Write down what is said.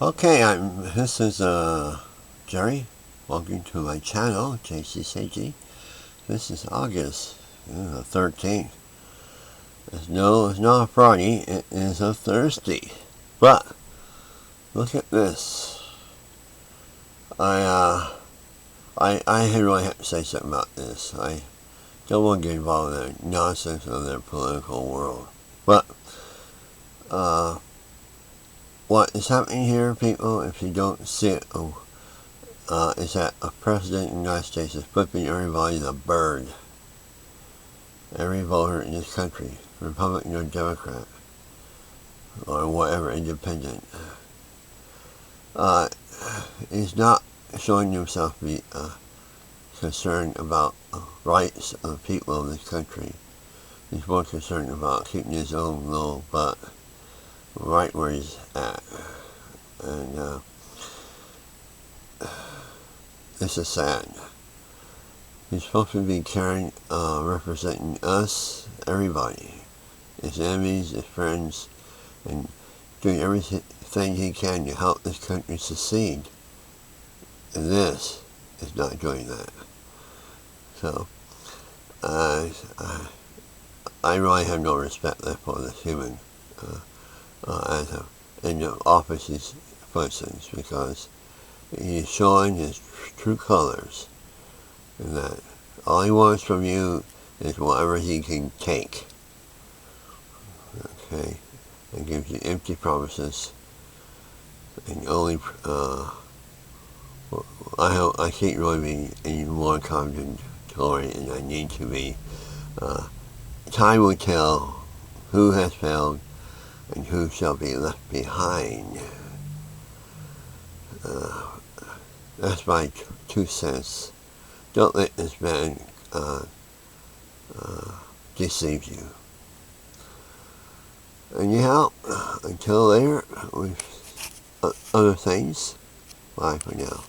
Okay, this is Jerry. Welcome to my channel, JCCG. This is August 13th. It's not a Friday, it is a Thursday. But, look at this. I really have to say something about this. I don't want to get involved in the nonsense of their political world. But, what is happening here, people, if you don't see it, is that a president of the United States is flipping everybody the bird. Every voter in this country, Republican or Democrat, or whatever, independent, is not showing himself to be concerned about rights of people of this country. He's more concerned about keeping his own little butt right where he's at. And this is sad. He's supposed to be representing us, everybody, his enemies, his friends, and doing everything he can to help this country succeed. And this is not doing that. So, I really have no respect left for this human in the office he's functions, because he's showing his true colors, and that all he wants from you is whatever he can take. Okay, and gives you empty promises, and only I can't really be any more condemnatory than I need to be. Time will tell who has failed and who shall be left behind. That's my 2 cents. Don't let this man deceive you. Anyhow, until later with other things, bye for now.